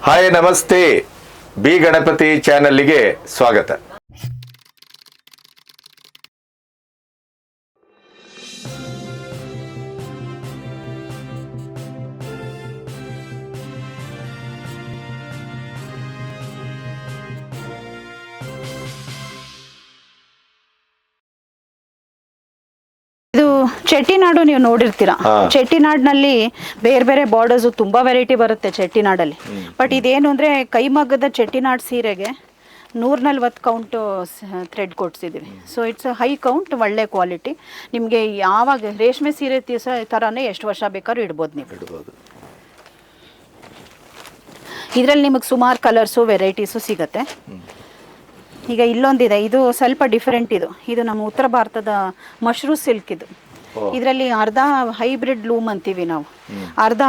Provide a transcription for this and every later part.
Hi ನಮಸ್ತೆ, B Ganapati ಚಾನಲ್ಗೆ ಸ್ವಾಗತ. ಇದು ಚೆಟ್ಟಿನಾಡು ನೀವು ನೋಡಿರ್ತೀರಾ. ಚೆಟ್ಟಿನಾಡಿನಲ್ಲಿ ಬೇರೆ ಬೇರೆ ಬಾರ್ಡರ್ಸ್ ತುಂಬಾ ವೆರೈಟಿ ಬರುತ್ತೆ ಚೆಟ್ಟಿನಾಡಲ್ಲಿ. ಬಟ್ ಇದೇನು ಅಂದ್ರೆ ಕೈಮಗ್ಗದ ಚೆಟ್ಟಿನಾಡ್ ಸೀರೆಗೆ 140 ಕೌಂಟ್ ಥ್ರೆಡ್ ಕೊಡ್ಸಿದ್ದೀವಿ. ಸೊ ಇಟ್ಸ್ ಹೈ ಕೌಂಟ್, ಒಳ್ಳೆ ಕ್ವಾಲಿಟಿ. ನಿಮಗೆ ಯಾವಾಗ ರೇಷ್ಮೆ ಸೀರೆ ಥರನೇ ಎಷ್ಟು ವರ್ಷ ಬೇಕಾದ್ರೂ ಇಡ್ಬೋದು ನೀವು. ಇದರಲ್ಲಿ ನಿಮಗೆ ಸುಮಾರು ಕಲರ್ಸು ವೆರೈಟೀಸು ಸಿಗುತ್ತೆ. ಈಗ ಇಲ್ಲೊಂದಿದೆ, ಇದು ಸ್ವಲ್ಪ ಡಿಫರೆಂಟ್. ಇದು ನಮ್ಮ ಉತ್ತರ ಭಾರತದ ಮಶ್ರೂ ಸಿಲ್ಕ್. ಇದರಲ್ಲಿ ಅರ್ಧ ಹೈಬ್ರಿಡ್ ಲೂಮ್ ಅಂತೀವಿ ನಾವು. ಅರ್ಧ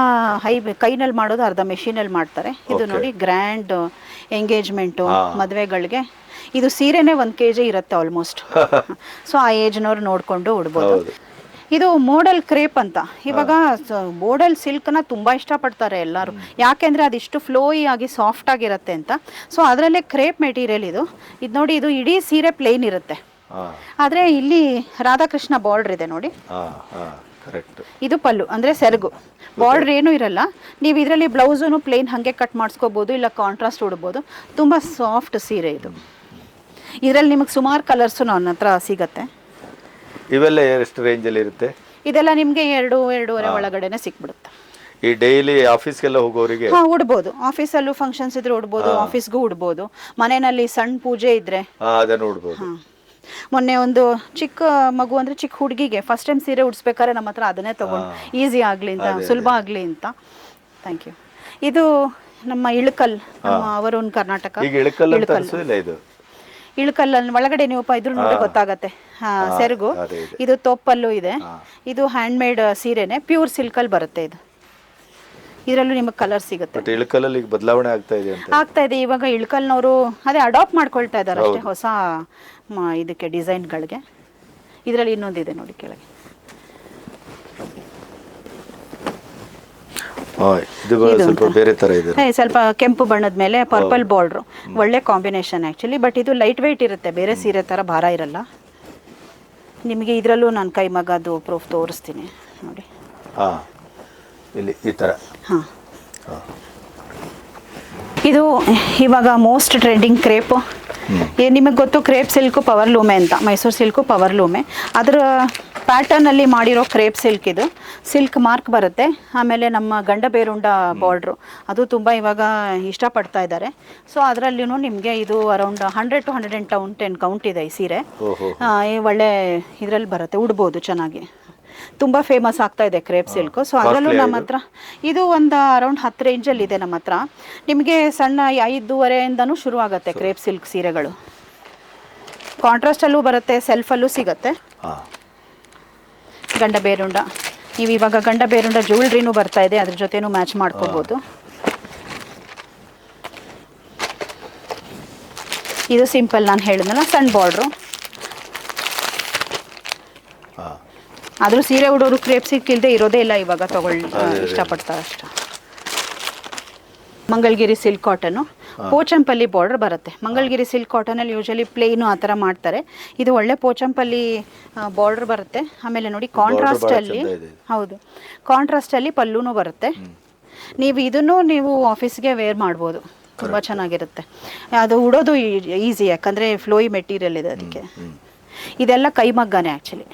ಕೈನಲ್ಲಿ ಮಾಡೋದು, ಅರ್ಧ ಮೆಷಿನಲ್ಲಿ ಮಾಡ್ತಾರೆ. ಇದು ನೋಡಿ ಗ್ರ್ಯಾಂಡ್ ಎಂಗೇಜ್ಮೆಂಟು, ಮದುವೆಗಳಿಗೆ ಇದು ಸೀರೆನೇ 1 kg ಇರುತ್ತೆ ಆಲ್ಮೋಸ್ಟ್. ಸೊ ಆ ಏಜ್ನವ್ರು ನೋಡಿಕೊಂಡು ಉಡ್ಬೋದು. ಇದು ಮೋಡಲ್ ಕ್ರೇಪ್ ಅಂತ. ಇವಾಗ ಮೋಡಲ್ ಸಿಲ್ಕ್ನ ತುಂಬ ಇಷ್ಟಪಡ್ತಾರೆ ಎಲ್ಲರೂ, ಯಾಕೆಂದರೆ ಅದಿಷ್ಟು ಫ್ಲೋಯಿ ಆಗಿ ಸಾಫ್ಟ್ ಆಗಿರುತ್ತೆ ಅಂತ. ಸೊ ಅದರಲ್ಲೇ ಕ್ರೇಪ್ ಮೆಟೀರಿಯಲ್ ಇದು ನೋಡಿ. ಇದು ಇಡೀ ಸೀರೆ ಪ್ಲೇನ್ ಇರುತ್ತೆ, ಆದರೆ ಇಲ್ಲಿ ರಾಧಾಕೃಷ್ಣ ಬಾರ್ಡರ್ ಇದೆ ನೋಡಿ. ಇದು ಪಲ್ಲು ಅಂದರೆ ಸೆರಗು, ಬಾರ್ಡರ್ ಏನೂ ಇರಲ್ಲ. ನೀವು ಇದರಲ್ಲಿ ಬ್ಲೌಸನ್ನು ಪ್ಲೇನ್ ಹಾಗೆ ಕಟ್ ಮಾಡಿಸ್ಕೋಬೋದು, ಇಲ್ಲ ಕಾಂಟ್ರಾಸ್ಟ್ ಉಡ್ಬೋದು. ತುಂಬ ಸಾಫ್ಟ್ ಸೀರೆ ಇದು. ಇದರಲ್ಲಿ ನಿಮಗೆ ಸುಮಾರು ಕಲರ್ಸು ನನ್ನ ಹತ್ರ ಸಿಗತ್ತೆ. ಇವೆಲ್ಲ ಎಷ್ಟು ರೇಂಜಲ್ಲಿ ಇರುತ್ತೆ? ಇದೆಲ್ಲ ನಿಮಗೆ 2-2.5 ಒಳಗಡೆನೆ ಸಿಕ್ಬಿಡುತ್ತೆ. ಈ ಡೈಲಿ ಆಫೀಸ್ಗೆಲ್ಲ ಹೋಗೋರಿಗೆ ಉಡ್ಬೋದು. ಆಫೀಸಲ್ಲೂ ಫಂಕ್ಷನ್ಸ್ ಇದ್ರೆ ಉಡ್ಬೋದು, ಆಫೀಸ್ಗೂ ಉಡ್ಬೋದು. ಮನೆಯಲ್ಲಿ ಸಣ್ಣ ಪೂಜೆ ಇದ್ರೆ ಅದನ್ನು ಉಡ್ಬೋದು. ಮೊನ್ನೆ ಒಂದು ಚಿಕ್ಕ ಮಗು ಅಂದ್ರೆ ಚಿಕ್ಕ ಹುಡುಗಿಗೆ ಫಸ್ಟ್ ಟೈಮ್ ಸೀರೆ ಉಡ್ಸ್ಬೇಕಾದ್ರೆ ನಮ್ಮ ಹತ್ರ ಅದನ್ನೇ ತಗೊಂಡು, ಈಸಿ ಆಗಲಿ ಅಂತ, ಸುಲಭ ಆಗಲಿ ಅಂತ. Thank you. ಇದು ನಮ್ಮ ಇಳಕಲ್, ನಮ್ಮ ಅವರೂನ್ ಕರ್ನಾಟಕ. ಇಳಕಲ್ಲಲ್ಲಿ ಒಳಗಡೆ ನೀವು ಇದ್ರ ನೋಡಿ ಗೊತ್ತಾಗತ್ತೆ. ಸೆರಗು ಇದು ತೊಪ್ಪಲ್ಲು ಇದೆ. ಇದು ಹ್ಯಾಂಡ್ ಮೇಡ್ ಸೀರೆನೆ, ಪ್ಯೂರ್ ಸಿಲ್ಕಲ್ಲಿ ಬರುತ್ತೆ ಇದು. ಇದರಲ್ಲೂ ನಿಮಗೆ ಕಲರ್ ಸಿಗುತ್ತೆ. ಇಳಕಲ್ಲಲ್ಲಿ ಬದಲಾವಣೆ ಆಗ್ತಾ ಇದೆ ಇವಾಗ. ಇಳಕಲ್ನವರು ಅದೇ ಅಡಾಪ್ಟ್ ಮಾಡ್ಕೊಳ್ತಾ ಇದ್ದಾರೆ ಅಷ್ಟೇ, ಹೊಸ ಇದಕ್ಕೆ ಡಿಸೈನ್ಗಳಿಗೆ. ಇದರಲ್ಲಿ ಇನ್ನೊಂದಿದೆ ನೋಡಿ ಕೆಳಗೆ. ಸ್ವಲ್ಪ ಕೆಂಪು ಬಣ್ಣದ ಮೇಲೆ ಪರ್ಪಲ್ ಬಾರ್ಡ್ರು, ಒಳ್ಳೆ ಕಾಂಬಿನೇಷನ್ ಆ್ಯಕ್ಚುಲಿ. ಬಟ್ ಇದು ಲೈಟ್ ವೆಯ್ಟ್ ಇರುತ್ತೆ, ಬೇರೆ ಸೀರೆ ಥರ ಭಾರ ಇರಲ್ಲ. ನಿಮಗೆ ಇದರಲ್ಲೂ ನಾನು ಕೈಮಗ್ಗದು ಪ್ರೂಫ್ ತೋರಿಸ್ತೀನಿ ನೋಡಿ. ಈ ಥರ. ಇದು ಇವಾಗ ಮೋಸ್ಟ್ ಟ್ರೆಂಡಿಂಗ್ ಕ್ರೇಪು. ನಿಮಗೆ ಗೊತ್ತು ಕ್ರೇಪ್ ಸಿಲ್ಕು ಪವರ್ ಲೂಮೆ ಅಂತ, ಮೈಸೂರು ಸಿಲ್ಕು ಪವರ್ ಲೂಮೆ. ಅದರ ಪ್ಯಾಟರ್ನಲ್ಲಿ ಮಾಡಿರೋ ಕ್ರೇಪ್ ಸಿಲ್ಕ್. ಇದು ಸಿಲ್ಕ್ ಮಾರ್ಕ್ ಬರುತ್ತೆ. ಆಮೇಲೆ ನಮ್ಮ ಗಂಡ ಬೇರುಂಡ ಬಾರ್ಡ್ರು, ಅದು ತುಂಬ ಇವಾಗ ಇಷ್ಟಪಡ್ತಾ ಇದ್ದಾರೆ. ಸೊ ಅದರಲ್ಲಿನೂ ನಿಮಗೆ ಇದು ಅರೌಂಡ್ 100 to 110 ಕೌಂಟ್ ಇದೆ ಈ ಸೀರೆ. ಒಳ್ಳೆ ಇದರಲ್ಲಿ ಬರುತ್ತೆ, ಉಡ್ಬೋದು ಚೆನ್ನಾಗಿ. ತುಂಬ ಫೇಮಸ್ ಆಗ್ತಾ ಇದೆ ಕ್ರೇಪ್ ಸಿಲ್ಕು. ಸೊ ಅದರಲ್ಲೂ ನಮ್ಮ ಹತ್ರ ಇದು ಒಂದು ಅರೌಂಡ್ 10 ರೇಂಜಲ್ಲಿ ಇದೆ ನಮ್ಮ ಹತ್ರ. ನಿಮಗೆ ಸಣ್ಣ 5.5 ಶುರು ಆಗುತ್ತೆ ಕ್ರೇಪ್ ಸಿಲ್ಕ್ ಸೀರೆಗಳು. ಕಾಂಟ್ರಾಸ್ಟಲ್ಲೂ ಬರುತ್ತೆ, ಸೆಲ್ಫಲ್ಲೂ ಸಿಗುತ್ತೆ. ಗಂಡ ಬೇರುಂಡ, ನೀವು ಇವಾಗ ಗಂಡ ಬೇರುಂಡ ಜ್ಯುವೆಲ್ರಿನೂ ಬರ್ತಾ ಇದೆ, ಅದ್ರ ಜೊತೆನೂ ಮ್ಯಾಚ್ ಮಾಡ್ಕೋಬೋದು. ಇದು ಸಿಂಪಲ್, ನಾನು ಹೇಳಿದ್ನಲ್ಲ, ಸಣ್ಣ ಬಾರ್ಡ್ರು. ಆದರೂ ಸೀರೆ ಉಡೋರು ಕ್ರೇಪ್ ಸಿಲ್ಕ್ ಇಲ್ಲದೆ ಇರೋದೇ ಇಲ್ಲ ಇವಾಗ, ಇಷ್ಟಪಡ್ತಾರೆ ಅಷ್ಟು. ಮಂಗಲ್ಗಿರಿ ಸಿಲ್ಕ್ ಕಾಟನ್ನು, ಪೋಚಂಪಲ್ಲಿ ಬಾರ್ಡರ್ ಬರುತ್ತೆ. ಮಂಗಲ್ಗಿರಿ ಸಿಲ್ಕ್ ಕಾಟನಲ್ಲಿ ಯೂಶಲಿ ಪ್ಲೇನು ಆ ಥರ ಮಾಡ್ತಾರೆ. ಇದು ಒಳ್ಳೆ ಪೋಚಂಪಲ್ಲಿ ಬಾರ್ಡರ್ ಬರುತ್ತೆ. ಆಮೇಲೆ ನೋಡಿ ಕಾಂಟ್ರಾಸ್ಟಲ್ಲಿ, ಹೌದು, ಕಾಂಟ್ರಾಸ್ಟಲ್ಲಿ ಪಲ್ಲೂನು ಬರುತ್ತೆ. ನೀವು ಇದನ್ನು ನೀವು ಆಫೀಸ್ಗೆ ವೇರ್ ಮಾಡ್ಬೋದು, ತುಂಬ ಚೆನ್ನಾಗಿರುತ್ತೆ. ಅದು ಉಡೋದು ಈಸಿ, ಯಾಕಂದರೆ ಫ್ಲೋಯಿ ಮೆಟೀರಿಯಲ್ ಇದೆ ಅದಕ್ಕೆ. ಇದೆಲ್ಲ ಕೈಮಗ್ಗನೇ ಆ್ಯಕ್ಚುಲಿ.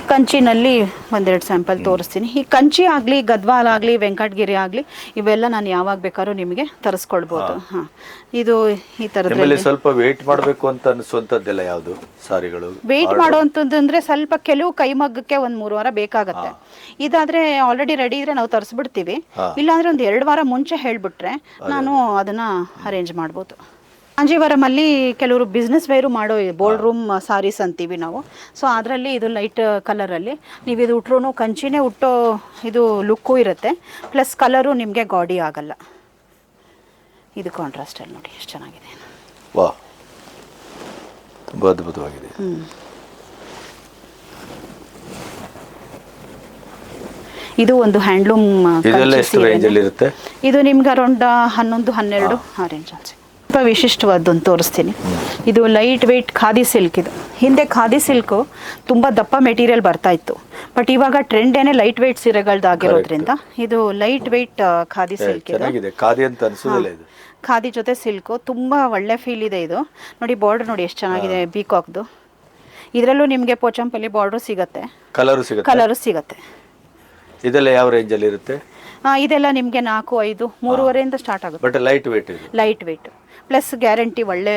ಕಂಚಿನಲ್ಲಿ ಒಂದೆರಡು ಸ್ಯಾಂಪಲ್ ತೋರಿಸ್ತೀನಿ. ಈ ಕಂಚಿ ಆಗಲಿ, ಗದ್ವಾಲ್ ಆಗಲಿ, ವೆಂಕಟಗಿರಿ ಆಗಲಿ, ಇವೆಲ್ಲ ನಾನು ಯಾವಾಗ ಬೇಕಾದ್ರೂ ನಿಮಗೆ ತರಿಸ್ಕೊಳ್ಬೋದು. ಇದು ಈ ಥರದ್ದು ಸ್ವಲ್ಪ ವೇಟ್ ಮಾಡಬೇಕು ಅಂತ ಅನಿಸುವಂಥದ್ದೆಲ್ಲ ಯಾವುದು ಸಾರಿಗಳು? ವೇಟ್ ಮಾಡೋವಂಥದ್ದಂದರೆ ಸ್ವಲ್ಪ ಕೆಲವು ಕೈಮಗ್ಗಕ್ಕೆ 1-3 ವಾರ ಬೇಕಾಗತ್ತೆ. ಇದಾದರೆ ಆಲ್ರೆಡಿ ರೆಡಿ ಇದ್ರೆ ನಾವು ತರಿಸ್ಬಿಡ್ತೀವಿ. ಇಲ್ಲಾಂದರೆ ಒಂದು 2 ವಾರ ಮುಂಚೆ ಹೇಳಿಬಿಟ್ರೆ ನಾನು ಅದನ್ನು ಅರೇಂಜ್ ಮಾಡ್ಬೋದು. ಕಾಂಜೀವರಮಲ್ಲಿ ಕೆಲವರು ಬಿಸ್ನೆಸ್ ವೇರು ಮಾಡೋ ಬೋಲ್ಡ್ ರೂಮ್ ಸಾರೀಸ್ ಅಂತೀವಿ ನಾವು. ಸೊ ಅದರಲ್ಲಿ ಇದು ಲೈಟ್ ಕಲರಲ್ಲಿ ನೀವು ಇದು ಉಟ್ರೂ ಕಂಚಿನೇ ಉಟ್ಟೋ ಇದು ಲುಕ್ಕು ಇರುತ್ತೆ, ಪ್ಲಸ್ ಕಲರು ನಿಮಗೆ ಗಾಡಿ ಆಗಲ್ಲ. ಇದು ಕಾಂಟ್ರಾಸ್ಟಲ್ಲಿ ನೋಡಿ ಎಷ್ಟು ಚೆನ್ನಾಗಿದೆ. ವಾ, ತುಂಬ ಅದ್ಭುತವಾಗಿದೆ. ಇದು ಒಂದು ಹ್ಯಾಂಡ್ಲೂಮ್ ಇದೆಲ್ಲ ಎಷ್ಟು ರೇಂಜಲ್ಲಿ ಇರುತ್ತೆ? ಇದು ನಿಮ್ಗೆ ಅರೌಂಡ್ 11-12 ಆ ರೇಂಜ್ ಅನ್ಸಿ. ತುಂಬ ವಿಶಿಷ್ಟವಾದ್ದೊಂದು ತೋರಿಸ್ತೀನಿ. ಇದು ಲೈಟ್ ವೆಯ್ಟ್ ಖಾದಿ ಸಿಲ್ಕ್. ಇದು ಹಿಂದೆ ಖಾದಿ ಸಿಲ್ಕು ತುಂಬ ದಪ್ಪ ಮೆಟೀರಿಯಲ್ ಬರ್ತಾ ಇತ್ತು, ಬಟ್ ಇವಾಗ ಟ್ರೆಂಡ್ ಏನೇ ಲೈಟ್ ವೆಯ್ಟ್ ಸೀರೆಗಳದ್ದಾಗಿರೋದ್ರಿಂದ ಇದು ಲೈಟ್ ವೆಯ್ಟ್ ಖಾದಿ ಸಿಲ್ಕ್. ಚೆನ್ನಾಗಿದೆ, ಖಾದಿ ಅಂತ ಅನ್ಸೋದಿಲ್ಲ ಇದು. ಖಾದಿ ಜೊತೆ ಸಿಲ್ಕು ತುಂಬ ಒಳ್ಳೆ ಫೀಲ್ ಇದೆ. ಇದು ನೋಡಿ ಬಾರ್ಡರ್ ನೋಡಿ ಎಷ್ಟು ಚೆನ್ನಾಗಿದೆ, ಬೀಕಾಕ್ದು. ಇದರಲ್ಲೂ ನಿಮಗೆ ಪೋಚಂಪಲ್ಲಿ ಬಾರ್ಡ್ರು ಸಿಗುತ್ತೆ, ಕಲರು ಸಿಗುತ್ತೆ. ಇದೆಲ್ಲ ಯಾವ ರೇಂಜಲ್ಲಿ ಇರುತ್ತೆ? ಇದೆಲ್ಲ ನಿಮಗೆ 4-5, 3.5 ಸ್ಟಾರ್ಟ್ ಆಗುತ್ತೆ. ಬಟ್ ಲೈಟ್ ವೇಟ್ ಇದೆ, ಲೈಟ್ ವೆಯ್ಟ್ ಪ್ಲಸ್ ಗ್ಯಾರಂಟಿ, ಒಳ್ಳೆ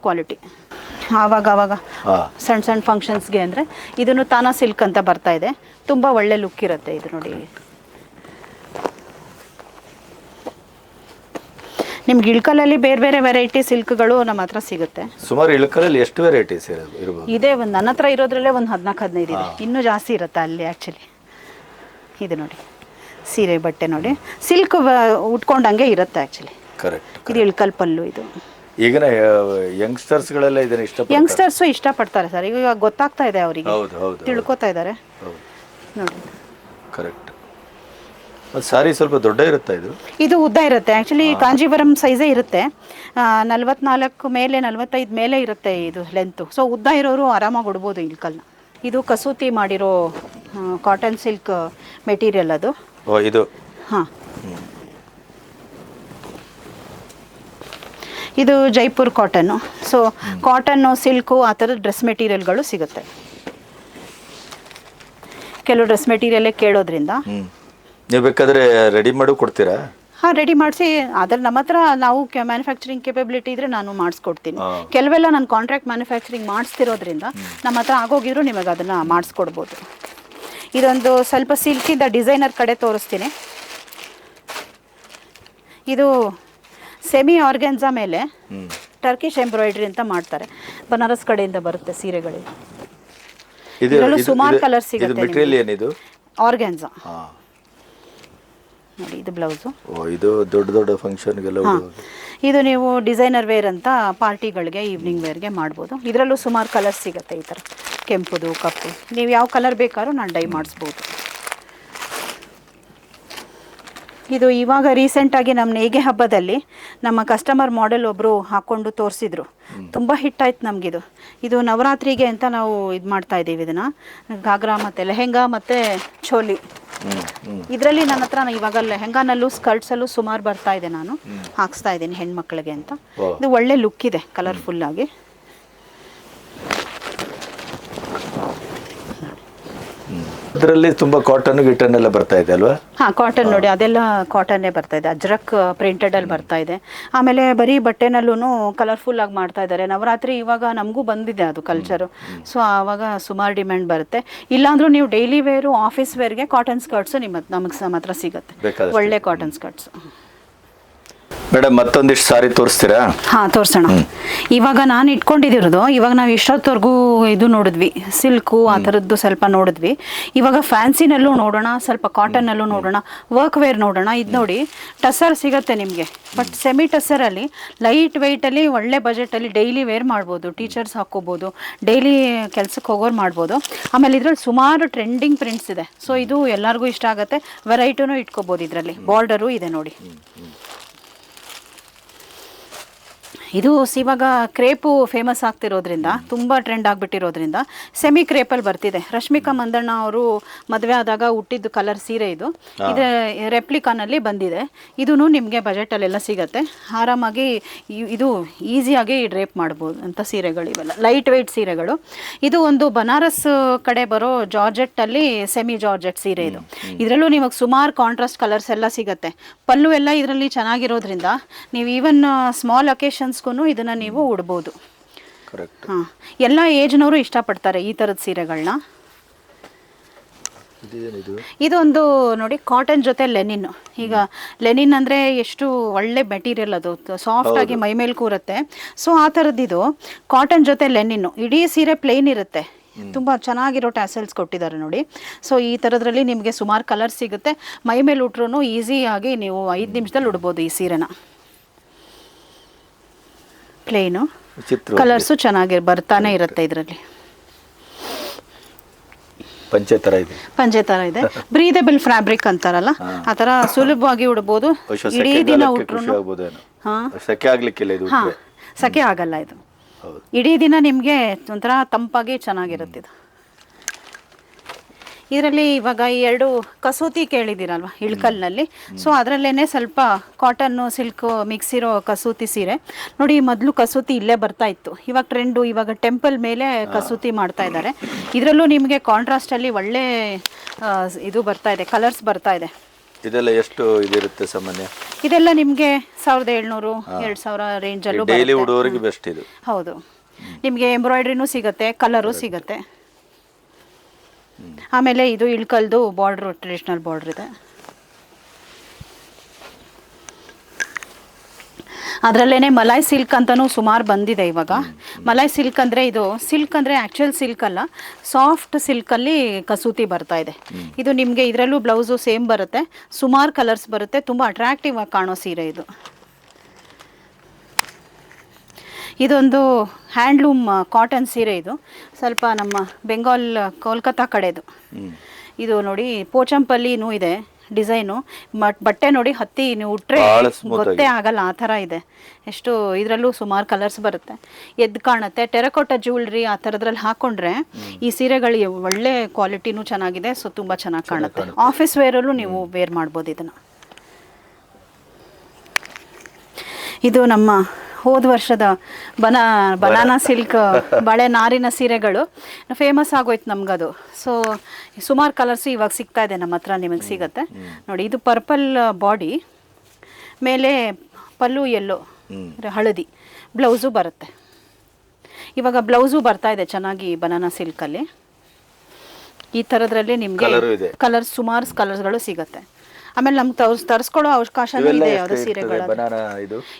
ಕ್ವಾಲಿಟಿ. ಆವಾಗ ಸಣ್ಣ ಸಣ್ಣ ಫಂಕ್ಷನ್ಸ್ಗೆ ಅಂದರೆ ಇದನ್ನು ತಾನಾ ಸಿಲ್ಕ್ ಅಂತ ಬರ್ತಾ ಇದೆ, ತುಂಬ ಒಳ್ಳೆ ಲುಕ್ ಇರುತ್ತೆ. ಇದು ನೋಡಿ ನಿಮ್ಗೆ ಇಳ್ಕಲಲ್ಲಿ ಬೇರೆ ಬೇರೆ ವೆರೈಟಿ ಸಿಲ್ಕ್ಗಳು ನಮ್ಮ ಹತ್ರ ಸಿಗುತ್ತೆ. ಸುಮಾರು ಇಳ್ಕಲಲ್ಲಿ ಎಷ್ಟು ವೆರೈಟೀಸ್ ಇರ್ಬೋದು? ಇದೆ ಒಂದು ನನ್ನ ಹತ್ರ ಇರೋದ್ರಲ್ಲೇ ಒಂದು 14-15 ಇದೆ, ಇನ್ನೂ ಜಾಸ್ತಿ ಇರುತ್ತೆ ಅಲ್ಲಿ ಆ್ಯಕ್ಚುಲಿ. ಇದು ನೋಡಿ ಸೀರೆ ಬಟ್ಟೆ ನೋಡಿ ಸಿಲ್ಕ್ ಉಟ್ಕೊಂಡಂಗೆ ಇರುತ್ತೆ ಆ್ಯಕ್ಚುಲಿ. ಕರೆಕ್ಟ್. ಇದು ಇಳ್ಕಲ್ ಪಲ್ಲು. ಇದು ಈಗಿನ ಯಂಗ್ಸ್ಟರ್ಸ್ಗಳೆಲ್ಲ ಇದನ್ನ ಇಷ್ಟಪಡ್ತಾರೆ. ಯಂಗ್ಸ್ಟರ್ಸು ಇಷ್ಟಪಡ್ತಾರೆ ಸರ್, ಈಗ ಗೊತ್ತಾಗ್ತಾ ಇದೆ ಅವರಿಗೆ, ಹೌದು ಹೌದು, ತಿಳ್ಕೊತಾ ಇದ್ದಾರೆ ನೋಡಿ. ಕರೆಕ್ಟ್. ಸಾರಿ ಸ್ವಲ್ಪ ದೊಡ್ಡ ಇರುತ್ತೆ ಇದು. ಇದು ಉದ್ದ ಇರುತ್ತೆ ಆ್ಯಕ್ಚುಲಿ, ಕಾಂಜೀವರಂ ಸೈಜೇ ಇರುತ್ತೆ. 44 ಮೇಲೆ 45 ಮೇಲೆ ಇರುತ್ತೆ ಇದು ಲೆಂತು. ಸೊ ಉದ್ದ ಇರೋರು ಆರಾಮಾಗಿ ಉಡ್ಬೋದು ಇಳ್ಕಲ್ನ. ಇದು ಕಸೂತಿ ಮಾಡಿರೋ ಕಾಟನ್ ಸಿಲ್ಕ್ ಮೆಟೀರಿಯಲ್ ಅದು. ಇದು ಹಾಂ, ಇದು Jaipur cotton. So cotton, silk ಆ ಥರದ ಡ್ರೆಸ್ ಮೆಟೀರಿಯಲ್ಗಳು ಸಿಗುತ್ತೆ. ಕೆಲವು ಡ್ರೆಸ್ ಮೆಟೀರಿಯಲ್ಲೇ ಕೇಳೋದ್ರಿಂದ ನೀವು ಬೇಕಾದರೆ ರೆಡಿ ಮಾಡಿ ಕೊಡ್ತೀರಾ? ಹಾಂ, ರೆಡಿ ಮಾಡಿಸಿ ಅದ್ರಲ್ಲಿ ನಮ್ಮ ಹತ್ರ ನಾವು ಮ್ಯಾನುಫ್ಯಾಕ್ಚರಿಂಗ್ ಕೆಪಬಿಲಿಟಿ ಇದ್ದರೆ ನಾನು ಮಾಡಿಸ್ಕೊಡ್ತೀನಿ. ಕೆಲವೆಲ್ಲ ನಾನು ಕಾಂಟ್ರಾಕ್ಟ್ ಮ್ಯಾನುಫ್ಯಾಕ್ಚರಿಂಗ್ ಮಾಡಿಸ್ತಿರೋದ್ರಿಂದ ನಮ್ಮ ಹತ್ರ ಆಗೋಗಿದ್ರು ನಿಮಗೆ ಅದನ್ನು ಮಾಡಿಸ್ಕೊಡ್ಬೋದು. ಇದೊಂದು ಸ್ವಲ್ಪ ಸಿಲ್ಕಿಂದ ಡಿಸೈನರ್ ಕಡೆ ತೋರಿಸ್ತೀನಿ. ಇದು ಸೆಮಿ ಆರ್ಗೆನ್ಸಾ ಮೇಲೆ ಟರ್ಕಿಶ್ ಎಂಬ್ರಾಯ್ಡ್ರಿ ಅಂತ ಮಾಡ್ತಾರೆ, ಬನಾರಸ್ ಕಡೆಯಿಂದ ಬರುತ್ತೆ ಸೀರೆಗಳಿಗೆ. ಇದರಲ್ಲೂ ಸುಮಾರು ಕಲರ್ ಸಿಗುತ್ತೆ. ಆರ್ಗೆನ್ಸಾ ನೋಡಿ, ಇದು ಬ್ಲೌಸು. ಇದು ದೊಡ್ಡ ದೊಡ್ಡ ಫಂಕ್ಷನ್ಗೆಲ್ಲ. ಇದು ನೀವು ಡಿಸೈನರ್ ವೇರ್ ಅಂತ ಪಾರ್ಟಿಗಳಿಗೆ, ಈವ್ನಿಂಗ್ ವೇರ್ಗೆ ಮಾಡ್ಬೋದು. ಇದರಲ್ಲೂ ಸುಮಾರು ಕಲರ್ಸ್ ಸಿಗುತ್ತೆ, ಈ ಥರ ಕೆಂಪುದು, ಕಪ್ಪು, ನೀವು ಯಾವ ಕಲರ್ ಬೇಕಾದ್ರೂ ನಾನು ಡೈ ಮಾಡಿಸ್ಬೋದು. ಇದು ಇವಾಗ ರೀಸೆಂಟಾಗಿ ನಮ್ಮ ನೇಯ್ಗೆ ಹಬ್ಬದಲ್ಲಿ ನಮ್ಮ ಕಸ್ಟಮರ್ ಮಾಡೆಲ್ ಒಬ್ಬರು ಹಾಕ್ಕೊಂಡು ತೋರಿಸಿದ್ರು, ತುಂಬ ಹಿಟ್ ಆಯ್ತು ನಮಗಿದು. ಇದು ನವರಾತ್ರಿಗೆ ಅಂತ ನಾವು ಇದು ಮಾಡ್ತಾ ಇದ್ದೀವಿ ಇದನ್ನು, ಘಾಗ್ರಾ ಮತ್ತು ಲೆಹೆಂಗಾ ಮತ್ತು ಚೋಲಿ. ಇದರಲ್ಲಿ ನನ್ನ ಹತ್ರ ಇವಾಗ ಲೆಹೆಂಗಾನಲ್ಲೂ ಸ್ಕರ್ಟ್ಸಲ್ಲೂ ಸುಮಾರು ಬರ್ತಾ ಇದೆ, ನಾನು ಹಾಕ್ಸ್ತಾ ಇದ್ದೀನಿ ಹೆಣ್ಮಕ್ಳಿಗೆ ಅಂತ. ಇದು ಒಳ್ಳೆ ಲುಕ್ ಇದೆ, ಕಲರ್ಫುಲ್ಲಾಗಿ. ಅದರಲ್ಲಿ ತುಂಬ ಕಾಟನ್ ಗಿಟನ್ ಎಲ್ಲ ಬರ್ತಾ ಇದೆ ಅಲ್ವಾ? ಹಾಂ, ಕಾಟನ್ ನೋಡಿ, ಅದೆಲ್ಲ ಕಾಟನ್ನೇ ಬರ್ತಾ ಇದೆ. ಅಜ್ರಕ್ ಪ್ರಿಂಟೆಡಲ್ಲಿ ಬರ್ತಾ ಇದೆ. ಆಮೇಲೆ ಬರೀ ಬಟ್ಟೆನಲ್ಲೂ ಕಲರ್ಫುಲ್ ಆಗಿ ಮಾಡ್ತಾ ಇದ್ದಾರೆ. ನವರಾತ್ರಿ ಇವಾಗ ನಮಗೂ ಬಂದಿದೆ ಅದು ಕಲ್ಚರು. ಸೊ ಆವಾಗ ಸುಮಾರು ಡಿಮ್ಯಾಂಡ್ ಬರುತ್ತೆ. ಇಲ್ಲಾಂದ್ರೂ ನೀವು ಡೈಲಿ ವೇರು, ಆಫೀಸ್ ವೇರ್ಗೆ ಕಾಟನ್ ಸ್ಕರ್ಟ್ಸು ನಮಗೆ ನಮ್ಮ ಹತ್ರ ಸಿಗುತ್ತೆ, ಒಳ್ಳೆ ಕಾಟನ್ ಸ್ಕರ್ಟ್ಸು. ಮೇಡಮ್, ಮತ್ತೊಂದಿಷ್ಟು ಸಾರಿ ತೋರಿಸ್ತೀರಾ? ಹಾಂ, ತೋರಿಸೋಣ. ಇವಾಗ ನಾನು ಇಟ್ಕೊಂಡಿರೋದು, ಇವಾಗ ನಾವು ಇಷ್ಟೊತ್ತವರೆಗೂ ಇದು ನೋಡಿದ್ವಿ, ಸಿಲ್ಕು ಆ ಥರದ್ದು ಸ್ವಲ್ಪ ನೋಡಿದ್ವಿ. ಇವಾಗ ಫ್ಯಾನ್ಸಿನಲ್ಲೂ ನೋಡೋಣ, ಸ್ವಲ್ಪ ಕಾಟನ್ನಲ್ಲೂ ನೋಡೋಣ, ವರ್ಕ್ ವೇರ್ ನೋಡೋಣ. ಇದು ನೋಡಿ, ಟಸರ್ ಸಿಗುತ್ತೆ ನಿಮಗೆ, ಬಟ್ ಸೆಮಿ ಟಸರಲ್ಲಿ ಲೈಟ್ ವೆಯ್ಟಲ್ಲಿ ಒಳ್ಳೆ ಬಜೆಟಲ್ಲಿ ಡೈಲಿ ವೇರ್ ಮಾಡ್ಬೋದು. ಟೀಚರ್ಸ್ ಹಾಕ್ಕೋಬೋದು, ಡೈಲಿ ಕೆಲಸಕ್ಕೆ ಹೋಗೋರು ಮಾಡ್ಬೋದು. ಆಮೇಲೆ ಇದ್ರಲ್ಲಿ ಸುಮಾರು ಟ್ರೆಂಡಿಂಗ್ ಪ್ರಿಂಟ್ಸ್ ಇದೆ. ಸೊ ಇದು ಎಲ್ಲರಿಗೂ ಇಷ್ಟ ಆಗುತ್ತೆ. ವೆರೈಟಿನೂ ಇಟ್ಕೋಬೋದು. ಇದರಲ್ಲಿ ಬಾರ್ಡರು ಇದೆ ನೋಡಿ. ಇದು ಇವಾಗ ಕ್ರೇಪು ಫೇಮಸ್ ಆಗ್ತಿರೋದ್ರಿಂದ, ತುಂಬ ಟ್ರೆಂಡ್ ಆಗಿಬಿಟ್ಟಿರೋದ್ರಿಂದ ಸೆಮಿ ಕ್ರೇಪಲ್ಲಿ ಬರ್ತಿದೆ. ರಶ್ಮಿಕಾ ಮಂದಣ್ಣ ಅವರು ಮದುವೆ ಆದಾಗ ಹುಟ್ಟಿದ್ದು ಕಲರ್ ಸೀರೆ ಇದು. ಇದು ರೆಪ್ಲಿಕಾನಲ್ಲಿ ಬಂದಿದೆ. ಇದೂ ನಿಮಗೆ ಬಜೆಟಲ್ಲೆಲ್ಲ ಸಿಗುತ್ತೆ. ಆರಾಮಾಗಿ ಇದು ಈಸಿಯಾಗಿ ಡ್ರೇಪ್ ಮಾಡ್ಬೋದು ಅಂತ ಸೀರೆಗಳು ಇವೆಲ್ಲ, ಲೈಟ್ ವೆಯ್ಟ್ ಸೀರೆಗಳು. ಇದು ಒಂದು ಬನಾರಸ್ ಕಡೆ ಬರೋ ಜಾರ್ಜೆಟ್ಟಲ್ಲಿ ಸೆಮಿ ಜಾರ್ಜೆಟ್ ಸೀರೆ ಇದು. ಇದರಲ್ಲೂ ನಿಮಗೆ ಸುಮಾರು ಕಾಂಟ್ರಾಸ್ಟ್ ಕಲರ್ಸ್ ಎಲ್ಲ ಸಿಗುತ್ತೆ. ಪಲ್ಲು ಎಲ್ಲ ಇದರಲ್ಲಿ ಚೆನ್ನಾಗಿರೋದ್ರಿಂದ ನೀವು ಈವನ್ ಸ್ಮಾಲ್ ಅಕೇಶನ್ಸ್ ಇದನ್ನ ನೀವು ಉಡ್ಬೋದು. ಹಾಂ, ಎಲ್ಲ ಏಜ್ನವರು ಇಷ್ಟಪಡ್ತಾರೆ ಈ ಥರದ ಸೀರೆಗಳನ್ನ. ಇದೊಂದು ನೋಡಿ, ಕಾಟನ್ ಜೊತೆ ಲೆನಿನ್. ಈಗ ಲೆನಿನ್ ಅಂದರೆ ಎಷ್ಟು ಒಳ್ಳೆ ಮೆಟೀರಿಯಲ್, ಅದು ಸಾಫ್ಟಾಗಿ ಮೈ ಮೇಲೆ ಕೂರುತ್ತೆ. ಸೊ ಆ ಥರದ್ದಿದು ಕಾಟನ್ ಜೊತೆ ಲೆನಿನ್ನು. ಇಡೀ ಸೀರೆ ಪ್ಲೇನ್ ಇರುತ್ತೆ, ತುಂಬ ಚೆನ್ನಾಗಿರೋ ಟ್ಯಾಸಲ್ಸ್ ಕೊಟ್ಟಿದ್ದಾರೆ ನೋಡಿ. ಸೊ ಈ ಥರದ್ರಲ್ಲಿ ನಿಮಗೆ ಸುಮಾರು ಕಲರ್ ಸಿಗುತ್ತೆ. ಮೈ ಮೇಲೆ ಉಟ್ರೂ ಈಸಿಯಾಗಿ ನೀವು 5 ನಿಮಿಷದಲ್ಲಿ ಉಡ್ಬೋದು ಈ ಸೀರೆನ. ಪ್ಲೇನು ಕಲರ್ಸು ಚೆನ್ನಾಗಿ ಬರ್ತಾನೆ ಇರುತ್ತೆ ಇದರಲ್ಲಿ. ಪಂಚೆ ತರ ಇದೆ. ಪಂಚೆ ತರ ಇದೆ. ಬ್ರೀದಬಲ್ ಫ್ಯಾಬ್ರಿಕ್ ಅಂತಾರಲ್ಲ ಆ ತರ ಸುಲಭವಾಗಿ ಉಡ್ಬೋದು. ಇಡೀ ದಿನ ಉಟ್ರು ಸೆಕೆ ಆಗ್ಲಿಕ್ಕಿಲ್ಲ ಇದು. ಸೆಕೆ ಆಗಲ್ಲ ಇದು. ಇಡೀ ದಿನ ನಿಮಗೆ ಒಂಥರ ತಂಪಾಗಿ ಚೆನ್ನಾಗಿರುತ್ತೆ ಇದು. ಇದರಲ್ಲಿ ಇವಾಗ ಈ 2 ಕಸೂತಿ ಕೇಳಿದ್ದೀರಲ್ವ ಇಳ್ಕಲ್ನಲ್ಲಿ, ಸೊ ಅದರಲ್ಲೇ ಸ್ವಲ್ಪ ಕಾಟನ್ನು ಸಿಲ್ಕು ಮಿಕ್ಸ್ ಇರೋ ಕಸೂತಿ ಸೀರೆ ನೋಡಿ. ಮೊದಲು ಕಸೂತಿ ಇಲ್ಲೇ ಬರ್ತಾ ಇತ್ತು, ಇವಾಗ ಟ್ರೆಂಡು, ಇವಾಗ ಟೆಂಪಲ್ ಮೇಲೆ ಕಸೂತಿ ಮಾಡ್ತಾ ಇದ್ದಾರೆ. ಇದರಲ್ಲೂ ನಿಮಗೆ ಕಾಂಟ್ರಾಸ್ಟಲ್ಲಿ ಒಳ್ಳೆ ಇದು ಬರ್ತಾ ಇದೆ, ಕಲರ್ಸ್ ಬರ್ತಾ ಇದೆ. ಇದೆಲ್ಲ ಎಷ್ಟು ಇದಿರುತ್ತೆ ಸಾಮಾನ್ಯ? ಇದೆಲ್ಲ ನಿಮಗೆ 1700 2000 ರೇಂಜಲ್ಲೂ ಡೈಲಿ ಉಡುವವರಿಗೆ ಬೆಸ್ಟ್ ಇದು. ಹೌದು, ನಿಮಗೆ ಎಂಬ್ರಾಯ್ಡ್ರಿನೂ ಸಿಗುತ್ತೆ, ಕಲರು ಸಿಗುತ್ತೆ. ಆಮೇಲೆ ಇದು ಇಳ್ಕಲ್ದು ಬಾರ್ಡ್ರು, ಟ್ರೆಡಿಷ್ನಲ್ ಬಾರ್ಡ್ರ್ ಇದೆ. ಅದರಲ್ಲೇ ಮಲಾಯ್ ಸಿಲ್ಕ್ ಅಂತಲೂ ಸುಮಾರು ಬಂದಿದೆ ಇವಾಗ. ಮಲಾಯ್ ಸಿಲ್ಕ್ ಅಂದರೆ ಇದು ಸಿಲ್ಕ್ ಅಂದರೆ ಆ್ಯಕ್ಚುಯಲ್ ಸಿಲ್ಕ್ ಅಲ್ಲ, ಸಾಫ್ಟ್ ಸಿಲ್ಕಲ್ಲಿ ಕಸೂತಿ ಬರ್ತಾ ಇದೆ. ಇದು ನಿಮಗೆ ಇದರಲ್ಲೂ ಬ್ಲೌಸು ಸೇಮ್ ಬರುತ್ತೆ, ಸುಮಾರು ಕಲರ್ಸ್ ಬರುತ್ತೆ, ತುಂಬ ಅಟ್ರಾಕ್ಟಿವ್ ಆಗಿ ಕಾಣೋ ಸೀರೆ ಇದು. ಇದೊಂದು ಹ್ಯಾಂಡ್ಲೂಮ್ ಕಾಟನ್ ಸೀರೆ. ಇದು ಸ್ವಲ್ಪ ನಮ್ಮ ಬೆಂಗಾಲ್ ಕೋಲ್ಕತ್ತಾ ಕಡೆದು. ಇದು ನೋಡಿ ಪೋಚಂಪಲ್ಲಿನೂ ಇದೆ ಡಿಸೈನು. ಬಟ್ಟೆ ನೋಡಿ ಹತ್ತಿ ನೀವು ಉಟ್ರೆ ಗೊತ್ತೇ ಆಗಲ್ಲ, ಆ ಥರ ಇದೆ. ಎಷ್ಟು ಇದರಲ್ಲೂ ಸುಮಾರು ಕಲರ್ಸ್ ಬರುತ್ತೆ, ಎದ್ದು ಕಾಣುತ್ತೆ. ಟೆರಕೋಟ ಜ್ಯುವೆಲ್ರಿ ಆ ಥರದ್ರಲ್ಲಿ ಹಾಕೊಂಡ್ರೆ ಈ ಸೀರೆಗಳಿಗೆ ಒಳ್ಳೆ ಕ್ವಾಲಿಟಿನೂ ಚೆನ್ನಾಗಿದೆ, ಸೊ ತುಂಬ ಚೆನ್ನಾಗಿ ಕಾಣುತ್ತೆ. ಆಫೀಸ್ ವೇರಲ್ಲೂ ನೀವು ವೇರ್ ಮಾಡ್ಬೋದು ಇದನ್ನು. ಇದು ನಮ್ಮ ಹೋದ ವರ್ಷದ ಬನಾನಾ ಸಿಲ್ಕ್ ಬಳೆ ನಾರಿನ ಸೀರೆಗಳು ಫೇಮಸ್ ಆಗೋಯ್ತು ನಮಗದು. ಸೊ ಸುಮಾರು ಕಲರ್ಸ್ ಇವಾಗ ಸಿಗ್ತಾ ಇದೆ ನಮ್ಮ ಹತ್ರ, ನಿಮಗೆ ಸಿಗುತ್ತೆ ನೋಡಿ. ಇದು ಪರ್ಪಲ್ ಬಾಡಿ ಮೇಲೆ ಪಲ್ಲು ಎಲ್ಲೋ ಹಳದಿ ಬ್ಲೌಸು ಬರುತ್ತೆ. ಇವಾಗ ಬ್ಲೌಸು ಬರ್ತಾ ಇದೆ ಚೆನ್ನಾಗಿ ಬನಾನಾ ಸಿಲ್ಕಲ್ಲಿ. ಈ ಥರದ್ರಲ್ಲಿ ನಿಮಗೆ ಕಲರ್ಸ್ ಸುಮಾರು ಕಲರ್ಸ್ಗಳು ಸಿಗುತ್ತೆ. ಆಮೇಲೆ ನಮ್ಗೆ ತರಿಸ್ಕೊಳ್ಳೋ ಅವಕಾಶನೂ ಇದೆ. ಯಾವುದೇ ಸೀರೆಗಳು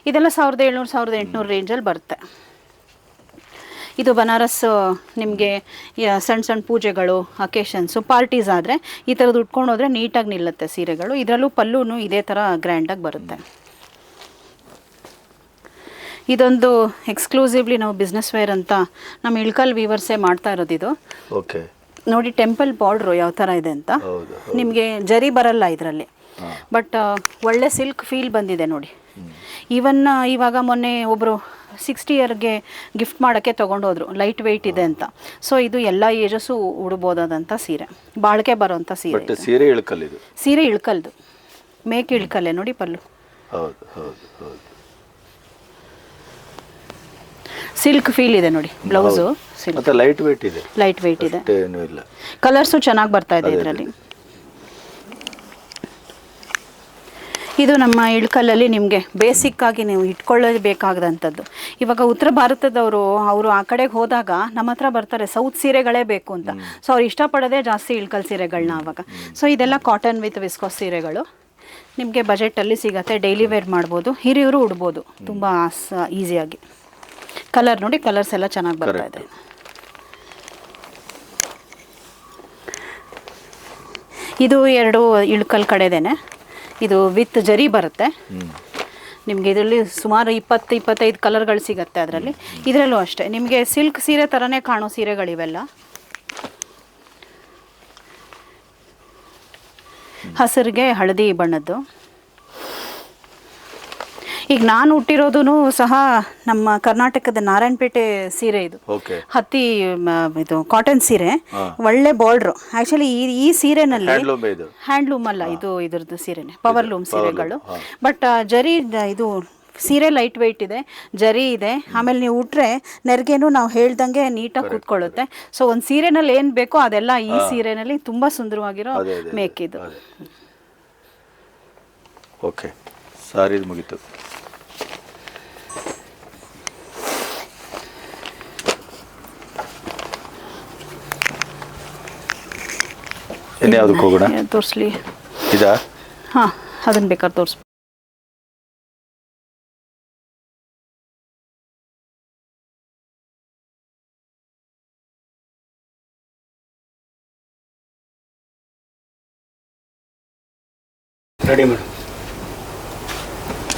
ಇದೆಲ್ಲ 1700 1800 ರೇಂಜಲ್ಲಿ ಬರುತ್ತೆ. ಇದು ಬನಾರಸ್ ನಿಮಗೆ ಸಣ್ಣ ಸಣ್ಣ ಪೂಜೆಗಳು, ಅಕೇಶನ್ಸು, ಪಾರ್ಟೀಸ್ ಆದರೆ ಈ ಥರದ್ದು ಉಟ್ಕೊಂಡು ಹೋದರೆ ನೀಟಾಗಿ ನಿಲ್ಲುತ್ತೆ ಸೀರೆಗಳು. ಇದರಲ್ಲೂ ಪಲ್ಲುನು ಇದೇ ಥರ ಗ್ರ್ಯಾಂಡಾಗಿ ಬರುತ್ತೆ. ಇದೊಂದು ಎಕ್ಸ್ಕ್ಲೂಸಿವ್ಲಿ ನಾವು ಬಿಸ್ನೆಸ್ ವೇರ್ ಅಂತ ನಮ್ಮ ಇಳ್ಕಲ್ ವೀವರ್ಸೇ ಮಾಡ್ತಾ ಇರೋದು ಇದು. ಓಕೆ ನೋಡಿ ಟೆಂಪಲ್ ಬಾರ್ಡ್ರು ಯಾವ ಥರ ಇದೆ ಅಂತ. ನಿಮಗೆ ಜರಿ ಬರಲ್ಲ ಇದರಲ್ಲಿ, ಬಟ್ ಒಳ್ಳೆ ಸಿಲ್ಕ್ ಫೀಲ್ ಬಂದಿದೆ ನೋಡಿ. ಈವನ್ ಇವಾಗ ಮೊನ್ನೆ ಒಬ್ಬರು 60 ಇಯರ್ಗೆ ಗಿಫ್ಟ್ ಮಾಡೋಕ್ಕೆ ತೊಗೊಂಡೋದ್ರು, ಲೈಟ್ ವೆಯ್ಟ್ ಇದೆ ಅಂತ. ಸೊ ಇದು ಎಲ್ಲ ಏಜಸ್ಸು ಉಡ್ಬೋದಾದಂಥ ಸೀರೆ, ಬಾಳಿಕೆ ಬರೋಂಥ ಸೀರೆ. ಸೀರೆ ಇಳ್ಕಲ್, ಸೀರೆ ಇಳ್ಕಲ್ದು, ಮೇಕ್ ಇಳ್ಕಲ್ಲೇ ನೋಡಿ ಪಲ್ಲು. ಸಿಲ್ಕ್ ಫೀಲ್ ಇದೆ ನೋಡಿ ಬ್ಲೌಸು. ಲೈಟ್ ವೆಯ್ಟ್ ಇದೆ, ಲೈಟ್ ವೆಯ್ಟ್ ಇದೆ. ಕಲರ್ಸು ಚೆನ್ನಾಗಿ ಬರ್ತಾ ಇದೆ ಇದರಲ್ಲಿ. ಇದು ನಮ್ಮ ಇಳ್ಕಲ್ಲಲ್ಲಿ ನಿಮಗೆ ಬೇಸಿಕ್ಕಾಗಿ ನೀವು ಇಟ್ಕೊಳ್ಳಬೇಕಾದಂಥದ್ದು. ಇವಾಗ ಉತ್ತರ ಭಾರತದವರು ಅವರು ಆ ಕಡೆಗೆ ಹೋದಾಗ ನಮ್ಮ ಹತ್ರ ಬರ್ತಾರೆ ಸೌತ್ ಸೀರೆಗಳೇ ಬೇಕು ಅಂತ. ಸೊ ಅವ್ರು ಇಷ್ಟಪಡೋದೇ ಜಾಸ್ತಿ ಇಳ್ಕಲ್ ಸೀರೆಗಳನ್ನ ಆವಾಗ. ಸೊ ಇದೆಲ್ಲ ಕಾಟನ್ ವಿತ್ ವಿಸ್ಕೋಸ್ ಸೀರೆಗಳು ನಿಮಗೆ ಬಜೆಟಲ್ಲಿ ಸಿಗುತ್ತೆ, ಡೈಲಿ ವೇರ್ ಮಾಡ್ಬೋದು, ಹಿರಿಯರು ಉಡ್ಬೋದು ತುಂಬ ಈಸಿಯಾಗಿ. ಕಲರ್ ನೋಡಿ, ಕಲರ್ಸ್ ಎಲ್ಲ ಚೆನ್ನಾಗಿ ಬರ್ತಾ ಇದೆ. ಇದು 2 ಇಳ್ಕಲ್ ಕಡೆದೇನೆ. ಇದು ವಿತ್ ಜರಿ ಬರುತ್ತೆ ನಿಮಗೆ. ಇದರಲ್ಲಿ ಸುಮಾರು 20-25 ಕಲರ್ಗಳು ಸಿಗುತ್ತೆ ಅದರಲ್ಲಿ. ಇದರಲ್ಲೂ ಅಷ್ಟೇ ನಿಮಗೆ ಸಿಲ್ಕ್ ಸೀರೆ ಥರನೇ ಕಾಣೋ ಸೀರೆಗಳಿವೆಲ್ಲ. ಹಸಿರಿಗೆ ಹಳದಿ ಬಣ್ಣದ್ದು. ಈಗ ನಾನು ಹುಟ್ಟಿರೋದು ಸಹ ನಮ್ಮ ಕರ್ನಾಟಕದ ನಾರಾಯಣಪೇಟೆ ಸೀರೆ. ಇದು ಹತ್ತಿ ಇದು ಕಾಟನ್ ಸೀರೆ, ಒಳ್ಳೆ ಬಾರ್ಡ್ರು. ಆಕ್ಚುಲಿ ಈ ಸೀರೆನಲ್ಲಿ ಹ್ಯಾಂಡ್ಲೂಮ್ ಅಲ್ಲ, ಇದು ಇದ್ರದ್ದು ಸೀರೆನೆ, ಪವರ್ ಲೂಮ್ ಸೀರೆಗಳು. ಬಟ್ ಜರಿ ಇದು ಸೀರೆ ಲೈಟ್ ವೆಯ್ಟ್ ಇದೆ, ಜರಿ ಇದೆ. ಆಮೇಲೆ ನೀವು ಉಟ್ರೆ ನೆರಿಗೆನೂ ನಾವು ಹೇಳ್ದಂಗೆ ನೀಟಾಗಿ ಕೂತ್ಕೊಳ್ಳುತ್ತೆ. ಸೊ ಒಂದು ಸೀರೆನಲ್ಲಿ ಏನು ಬೇಕೋ ಅದೆಲ್ಲ ಈ ಸೀರೆನಲ್ಲಿ ತುಂಬ ಸುಂದರವಾಗಿರೋ ಮೇಕ್ ಇದು. ಓಕೆ, ಸಾರಿ ಮುಗೀತು. ಇನ್ಯಾವುದಕ್ಕೆ ಹೋಗೋಣ? ತೋರಿಸ್ಲಿ ಇದಾ? ಹಾಂ, ಅದನ್ನು ಬೇಕಾದ್ರೆ ತೋರಿಸ್. Ready madam.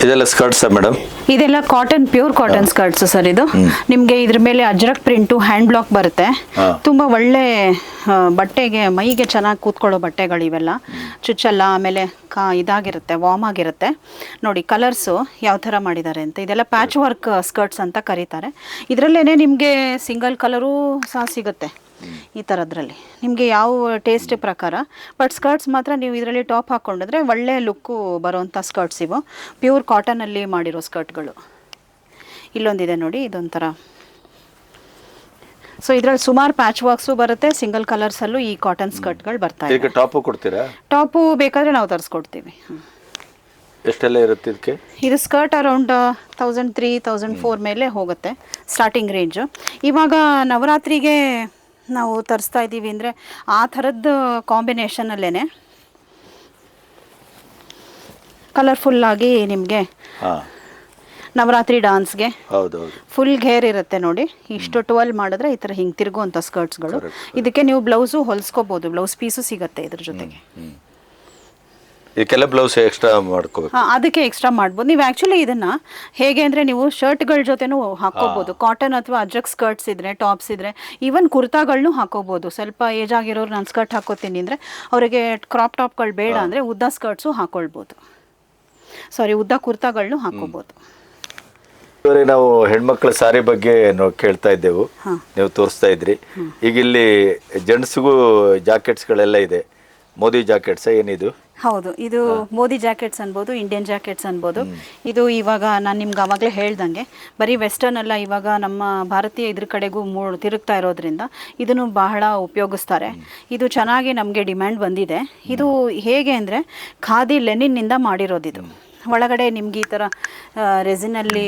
ಇದೆಲ್ಲ ಸ್ಕರ್ಟ್ಸಾ ಮೇಡಮ್? ಇದೆಲ್ಲ cotton, pure cotton skirts sir. ಇದು ನಿಮಗೆ ಇದ್ರ ಮೇಲೆ ಅಜ್ರಕ್ ಪ್ರಿಂಟು, ಹ್ಯಾಂಡ್ ಬ್ಲಾಕ್ ಬರುತ್ತೆ. ತುಂಬ ಒಳ್ಳೆ ಬಟ್ಟೆಗೆ, ಮೈಗೆ ಚೆನ್ನಾಗಿ ಕೂತ್ಕೊಳ್ಳೋ ಬಟ್ಟೆಗಳು ಇವೆಲ್ಲ. ಚುಚ್ಚಲ್ಲ, ಆಮೇಲೆ ಇದಾಗಿರುತ್ತೆ, ವಾರ್ಮ್ ಆಗಿರುತ್ತೆ. ನೋಡಿ ಕಲರ್ಸು ಯಾವ ಥರ ಮಾಡಿದ್ದಾರೆ ಅಂತ. ಇದೆಲ್ಲ ಪ್ಯಾಚ್ ವರ್ಕ್ ಸ್ಕರ್ಟ್ಸ್ ಅಂತ ಕರೀತಾರೆ. ಇದರಲ್ಲೇ ನಿಮಗೆ ಸಿಂಗಲ್ ಕಲರೂ ಸಹ ಸಿಗುತ್ತೆ ಈ ಥರದ್ರಲ್ಲಿ, ನಿಮಗೆ ಯಾವ ಟೇಸ್ಟ್ ಪ್ರಕಾರ. ಬಟ್ ಸ್ಕರ್ಟ್ಸ್ ಮಾತ್ರ ನೀವು ಇದರಲ್ಲಿ ಟಾಪ್ ಹಾಕ್ಕೊಂಡಿದ್ರೆ ಒಳ್ಳೆ ಲುಕ್ಕು ಬರೋವಂಥ ಸ್ಕರ್ಟ್ಸ್ ಇವು. ಪ್ಯೂರ್ ಕಾಟನಲ್ಲಿ ಮಾಡಿರೋ ಸ್ಕರ್ಟ್ಗಳು. ಇಲ್ಲೊಂದಿದೆ ನೋಡಿ, ಇದೊಂಥರ. ಸೊ ಇದರಲ್ಲಿ ಸುಮಾರು ಪ್ಯಾಚ್ ವರ್ಕ್ಸು ಬರುತ್ತೆ, ಸಿಂಗಲ್ ಕಲರ್ಸಲ್ಲೂ ಈ ಕಾಟನ್ ಸ್ಕರ್ಟ್ಗಳು ಬರ್ತಾ ಇದೆ. ಟಾಪು ಕೊಡ್ತೀರಾ? ಟಾಪು ಬೇಕಾದರೆ ನಾವು ತರಿಸ್ಕೊಡ್ತೀವಿ. ಎಷ್ಟೆಲ್ಲ ಇರುತ್ತೆ ಇದಕ್ಕೆ? ಇದು ಸ್ಕರ್ಟ್ ಅರೌಂಡ್ 1300, 1400 ಮೇಲೆ ಹೋಗುತ್ತೆ ಸ್ಟಾರ್ಟಿಂಗ್ ರೇಂಜು. ಇವಾಗ ನವರಾತ್ರಿಗೆ ನಾವು ತರಿಸ್ತಾ ಇದ್ದೀವಿ ಅಂದರೆ ಆ ಥರದ್ದು ಕಾಂಬಿನೇಷನಲ್ಲೇ ಕಲರ್ಫುಲ್ಲಾಗಿ ನಿಮಗೆ ನವರಾತ್ರಿ ಡಾನ್ಸ್ಗೆ ಫುಲ್ ಘೇರ್ ಇರುತ್ತೆ ನೋಡಿ. ಇಷ್ಟು 12 ಮಾಡಿದ್ರೆ ಈ ಥರ ಹಿಂಗೆ ತಿರುಗುವಂಥ ಸ್ಕರ್ಟ್ಸ್ಗಳು. ಇದಕ್ಕೆ ನೀವು ಬ್ಲೌಸು ಹೊಲಿಸ್ಕೋಬೋದು, ಬ್ಲೌಸ್ ಪೀಸು ಸಿಗುತ್ತೆ ಇದ್ರ ಜೊತೆಗೆ. ಇದಕ್ಕೆಲ್ಲ ಬ್ಲೌಸ್ ಎಕ್ಸ್ಟ್ರಾ ಮಾಡ್ಕೋಬೇಕು. ಅದಕ್ಕೆ ಎಕ್ಸ್ಟ್ರಾ ಮಾಡ್ಬೋದು. ನೀವು ಆ್ಯಕ್ಚುಲಿ ಇದನ್ನು ಹೇಗೆ ಅಂದರೆ ನೀವು ಶರ್ಟ್ಗಳ ಜೊತೆನೂ ಹಾಕೋಬೋದು. ಕಾಟನ್ ಅಥವಾ ಅಜ್ರಕ್ ಸ್ಕರ್ಟ್ಸ್ ಇದ್ದರೆ, ಟಾಪ್ಸ್ ಇದ್ದರೆ, ಈವನ್ ಕುರ್ತಾಗಳನ್ನೂ ಹಾಕೋಬೋದು. ಸ್ವಲ್ಪ ಏಜ್ ಆಗಿರೋರು ನಾನು ಸ್ಕರ್ಟ್ ಹಾಕೋತೀನಿ ಅಂದರೆ ಅವರಿಗೆ ಕ್ರಾಪ್ ಟಾಪ್ಗಳು ಬೇಡ ಅಂದರೆ ಉದ್ದ ಸ್ಕರ್ಟ್ಸು ಹಾಕೊಳ್ಬೋದು. ಉದ್ದ ಕುರ್ತಾಗಳನ್ನೂ ಹಾಕೋಬೋದು. ನಾವು ಹೆಣ್ಮಕ್ಳ ಸಾರಿ ಬಗ್ಗೆ ಕೇಳ್ತಾ ಇದ್ದೆವು, ನೀವು ತೋರಿಸ್ತಾ ಇದ್ರಿ. ಈಗ ಇಲ್ಲಿ ಜೆಂಟ್ಸ್ಗೂ ಜಾಕೆಟ್ಸ್ಗಳೆಲ್ಲ ಇದೆ. ಮೋದಿ ಜಾಕೆಟ್ಸ್ ಏನಿದು? ಹೌದು, ಇದು ಮೋದಿ ಜಾಕೆಟ್ಸ್ ಅನ್ಬೋದು, ಇಂಡಿಯನ್ ಜಾಕೆಟ್ಸ್ ಅನ್ಬೋದು. ಇದು ಇವಾಗ ನಾನು ನಿಮ್ಗೆ ಆವಾಗಲೇ ಹೇಳ್ದಂಗೆ ಬರೀ ವೆಸ್ಟರ್ನ್ ಅಲ್ಲ, ಇವಾಗ ನಮ್ಮ ಭಾರತೀಯ ಇದ್ರ ಕಡೆಗೂ ತಿರುಗ್ತಾ ಇರೋದ್ರಿಂದ ಇದನ್ನು ಬಹಳ ಉಪಯೋಗಿಸ್ತಾರೆ. ಇದು ಚೆನ್ನಾಗಿ ನಮಗೆ ಡಿಮ್ಯಾಂಡ್ ಬಂದಿದೆ. ಇದು ಹೇಗೆ ಅಂದರೆ ಖಾದಿ ಲೆನಿನ್ನಿಂದ ಮಾಡಿರೋದಿದು. ಒಳಗಡೆ ನಿಮ್ಗೆ ಈ ಥರ ರೆಸಿನಲ್ಲಿ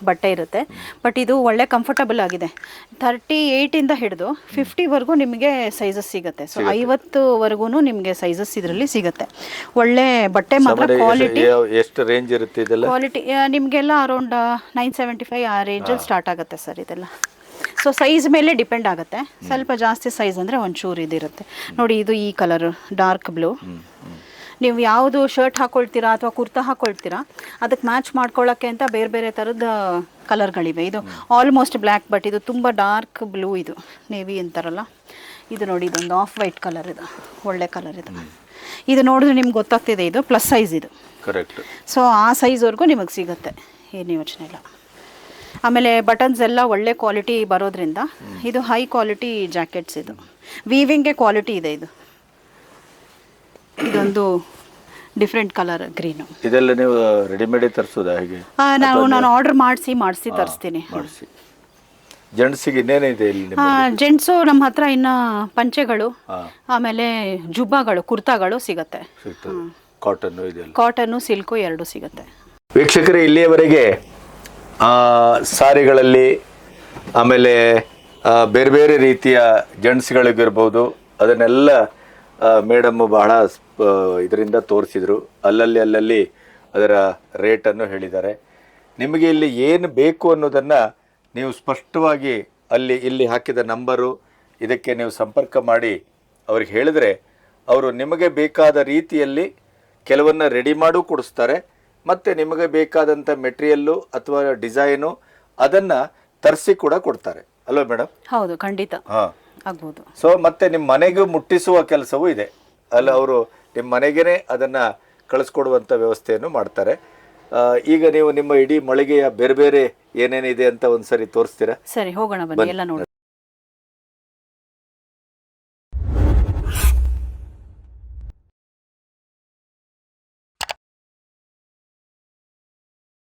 ಬಟ್ಟೆ ಇರುತ್ತೆ. ಬಟ್ ಇದು ಒಳ್ಳೆ ಕಂಫರ್ಟಬಲ್ ಆಗಿದೆ. 38ಇಂದ ಹಿಡಿದು 50ವರೆಗೂ ನಿಮಗೆ ಸೈಜಸ್ ಸಿಗುತ್ತೆ. ಸೊ 50ವರೆಗೂ ನಿಮಗೆ ಸೈಜಸ್ ಇದರಲ್ಲಿ ಸಿಗುತ್ತೆ. ಒಳ್ಳೆ ಬಟ್ಟೆ ಮಾತ್ರ. ಕ್ವಾಲಿಟಿ ಎಷ್ಟು ರೇಂಜ್ ಇರುತ್ತೆ ಇದೆಲ್ಲ? ಕ್ವಾಲಿಟಿ ನಿಮಗೆಲ್ಲ ಅರೌಂಡ್ 975 ಆ ರೇಂಜಲ್ಲಿ ಸ್ಟಾರ್ಟ್ ಆಗುತ್ತೆ ಸರ್ ಇದೆಲ್ಲ. ಸೊ ಸೈಜ್ ಮೇಲೆ ಡಿಪೆಂಡ್ ಆಗುತ್ತೆ. ಸ್ವಲ್ಪ ಜಾಸ್ತಿ ಸೈಜ್ ಅಂದರೆ ಒಂಚೂರು ಇದಿರುತ್ತೆ ನೋಡಿ. ಇದು ಈ ಕಲರು ಡಾರ್ಕ್ ಬ್ಲೂ. ನೀವು ಯಾವುದು ಶರ್ಟ್ ಹಾಕ್ಕೊಳ್ತೀರಾ ಅಥವಾ ಕುರ್ತಾ ಹಾಕ್ಕೊಳ್ತೀರಾ ಅದಕ್ಕೆ ಮ್ಯಾಚ್ ಮಾಡ್ಕೊಳ್ಳೋಕ್ಕೆ ಅಂತ ಬೇರೆ ಬೇರೆ ಥರದ ಕಲರ್ಗಳಿವೆ. ಇದು ಆಲ್ಮೋಸ್ಟ್ ಬ್ಲ್ಯಾಕ್, ಬಟ್ ಇದು ತುಂಬ ಡಾರ್ಕ್ ಬ್ಲೂ. ಇದು ನೇವಿ ಅಂತಾರಲ್ಲ, ಇದು ನೋಡಿ, ಇದೊಂದು ಆಫ್ ವೈಟ್ ಕಲರ್. ಇದು ಒಳ್ಳೆ ಕಲರ್. ಇದು ನೋಡಿದ್ರೆ ನಿಮ್ಗೆ ಗೊತ್ತಾಗ್ತಿದೆ, ಇದು ಪ್ಲಸ್ ಸೈಜ್ ಇದು. ಕರೆಕ್ಟ್. ಸೊ ಆ ಸೈಜ್ವರೆಗೂ ನಿಮಗೆ ಸಿಗುತ್ತೆ, ಏನು ಯೋಚನೆ ಇಲ್ಲ. ಆಮೇಲೆ ಬಟನ್ಸ್ ಎಲ್ಲ ಒಳ್ಳೆ ಕ್ವಾಲಿಟಿ ಬರೋದ್ರಿಂದ ಇದು ಹೈ ಕ್ವಾಲಿಟಿ ಜಾಕೆಟ್ಸ್. ಇದು ವೀವಿಂಗ್ಗೆ ಕ್ವಾಲಿಟಿ ಇದೆ. ಇದೊಂದು ಡಿಫ್ರೆಂಟ್ ಕಲರ್ ಗ್ರೀನು. ಇದೆಲ್ಲ ನೀವು ರೆಡಿಮೇಡ್ ತರಿಸೋದಾ ಹೇಗೆ? ನಾನು ಆರ್ಡರ್ ಮಾಡಿಸಿ ತರಿಸ್ತೀನಿ. ಜೆಂಟ್ಸಿಗೆ ಇನ್ನೇನಿದೆ ಇಲ್ಲಿ? ಜೆಂಟ್ಸು ನಮ್ಮ ಹತ್ರ ಇನ್ನು ಪಂಚೆಗಳು, ಆಮೇಲೆ ಜುಬ್ಬಾಗಳು, ಕುರ್ತಾಗಳು ಸಿಗುತ್ತೆ. ಕಾಟನ್ನು ಸಿಲ್ಕು ಎರಡೂ ಸಿಗುತ್ತೆ. ವೀಕ್ಷಕರೇ, ಇಲ್ಲಿಯವರೆಗೆ ಸಾರಿಗಳಲ್ಲಿ ಆಮೇಲೆ ಬೇರೆ ಬೇರೆ ರೀತಿಯ ಜೆಂಟ್ಸ್ಗಳಿಗಿರ್ಬೋದು ಅದನ್ನೆಲ್ಲ ಮೇಡಮ್ಮು ಬಹಳ ಇದರಿಂದ ತೋರಿಸಿದರು. ಅಲ್ಲಲ್ಲಿ ಅದರ ರೇಟನ್ನು ಹೇಳಿದ್ದಾರೆ. ನಿಮಗೆ ಇಲ್ಲಿ ಏನು ಬೇಕು ಅನ್ನೋದನ್ನು ನೀವು ಸ್ಪಷ್ಟವಾಗಿ ಇಲ್ಲಿ ಹಾಕಿದ ನಂಬರು ಇದಕ್ಕೆ ನೀವು ಸಂಪರ್ಕ ಮಾಡಿ ಅವ್ರಿಗೆ ಹೇಳಿದ್ರೆ ಅವರು ನಿಮಗೆ ಬೇಕಾದ ರೀತಿಯಲ್ಲಿ ಕೆಲವನ್ನ ರೆಡಿ ಮಾಡೂ ಕೊಡಿಸ್ತಾರೆ. ಮತ್ತು ನಿಮಗೆ ಬೇಕಾದಂಥ ಮೆಟೀರಿಯಲ್ಲು ಅಥವಾ ಡಿಸೈನು ಅದನ್ನು ತರಿಸಿ ಕೂಡ ಕೊಡ್ತಾರೆ ಅಲ್ವಾ ಮೇಡಮ್? ಹೌದು, ಖಂಡಿತ. ಹಾಂ, ಆಗ್ಬೋದು. ಸೊ ಮತ್ತೆ ನಿಮ್ಮ ಮನೆಗೂ ಮುಟ್ಟಿಸುವ ಕೆಲಸವೂ ಇದೆ ಅಲ್ಲ, ಅವರು ನಿಮ್ಮ ಮನೆಗೇ ಅದನ್ನು ಕಳಿಸ್ಕೊಡುವಂಥ ವ್ಯವಸ್ಥೆಯನ್ನು ಮಾಡ್ತಾರೆ. ಈಗ ನೀವು ನಿಮ್ಮ ಇಡೀ ಮಳಿಗೆಯ ಬೇರೆ ಬೇರೆ ಏನೇನಿದೆ ಅಂತ ಒಂದ್ಸರಿ ತೋರಿಸ್ತೀರಾ? ಸರಿ, ಹೋಗೋಣ ಬನ್ನಿ, ಎಲ್ಲ ನೋಡಿ.